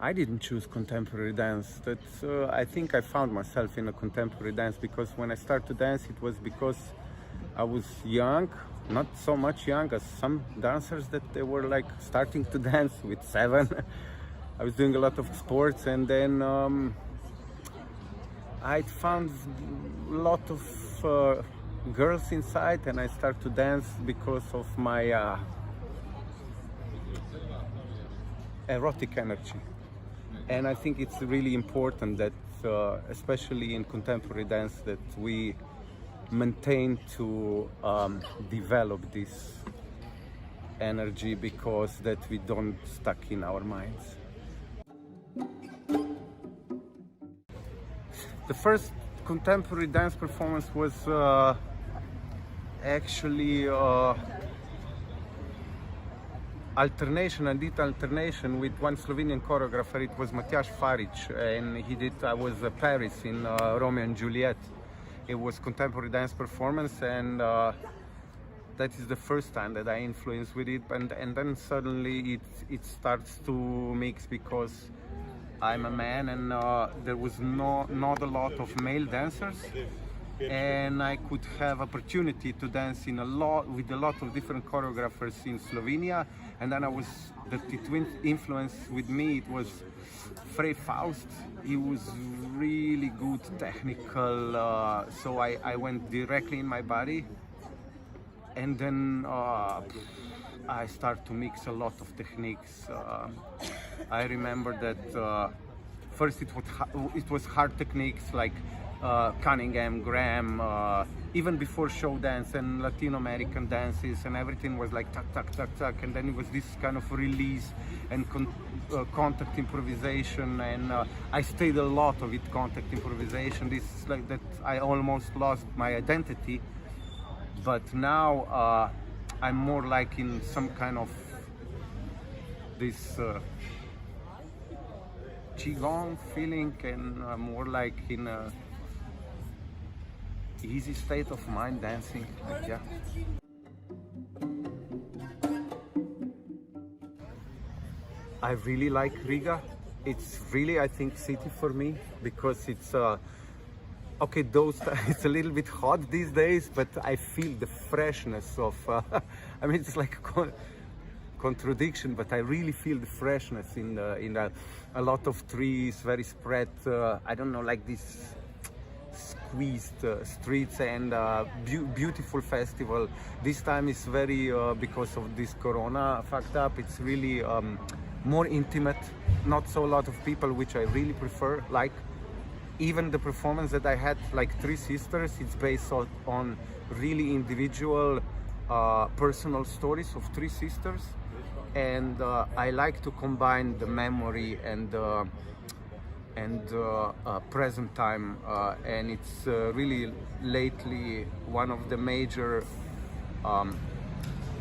I didn't choose contemporary dance. I think I found myself in a contemporary dance because when I started to dance, it was because I was young, not so much young as some dancers that they were like starting to dance with 7. I was doing a lot of sports, and then I found a lot of girls inside, and I started to dance because of my erotic energy. And I think it's really important that, especially in contemporary dance, that we maintain to develop this energy, because that we don't stuck in our minds. The first contemporary dance performance was actually alternation. I did alternation with one Slovenian choreographer. It was Matjaž Farič, and I was Paris in Romeo and Juliet. It was contemporary dance performance, and that is the first time that I influenced with it. And then suddenly it starts to mix, because I'm a man, and there was not a lot of male dancers, and I could have opportunity to dance with a lot of different choreographers in Slovenia. And then the twin influence with me, it was Frey Faust. He was really good technical, so I went directly in my body, and then I started to mix a lot of techniques. I remember that first it was hard techniques like Cunningham, Graham, even before show dance and Latino American dances, and everything was like tuck, tuck, tuck, tuck, and then it was this kind of release and contact improvisation, and I stayed a lot of it, contact improvisation. This is like that I almost lost my identity, but now I'm more like in some kind of this qigong feeling, and more like in a easy state of mind dancing, like, yeah. I really like Riga. It's really, I think, city for me, because it's okay, it's a little bit hot these days, but I feel the freshness of I mean, it's like a contradiction, but I really feel the freshness in a lot of trees, very spread, I don't know, like this squeezed streets, and beautiful festival. This time is very, because of this corona fucked up, it's really more intimate, not so a lot of people, which I really prefer. Like even the performance that I had, like Three Sisters, it's based on really individual personal stories of three sisters, and I like to combine the memory and present time, and it's really lately one of the major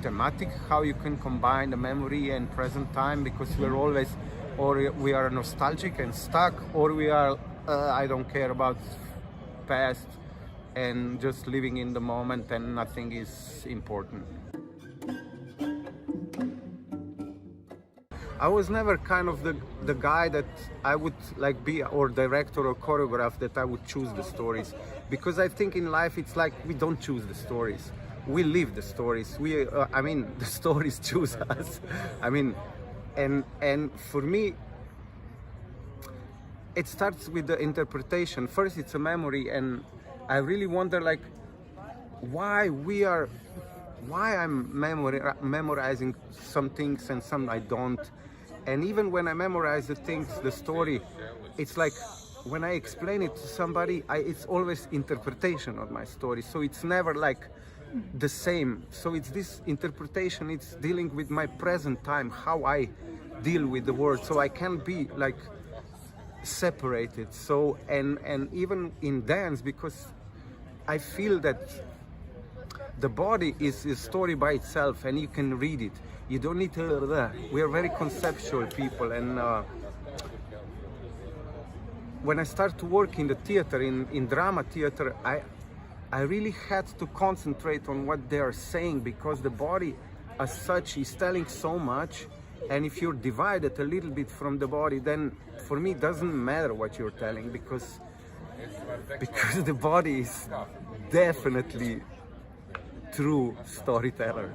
thematic, how you can combine the memory and present time, because we're always, or we are nostalgic and stuck, or we are I don't care about past and just living in the moment, and nothing is important. I was never kind of the guy that I would like be, or director or choreograph, that I would choose the stories, because I think in life it's like we don't choose the stories, we live the stories. I mean, the stories choose us. I mean, and for me, it starts with the interpretation. First, it's a memory, and I really wonder, like, why I'm memorizing some things and some I don't. And even when I memorize the things, the story, it's like when I explain it to somebody, it's always interpretation of my story. So it's never like the same. So it's this interpretation, it's dealing with my present time, how I deal with the world. So I can't be like separated. So and even in dance, because I feel that the body is a story by itself, and you can read it. You don't need to. We are very conceptual people, and when I started to work in the theater, in drama theater, I really had to concentrate on what they are saying, because the body, as such, is telling so much, And if you're divided a little bit from the body, then for me it doesn't matter what you're telling, because the body is definitely true storyteller.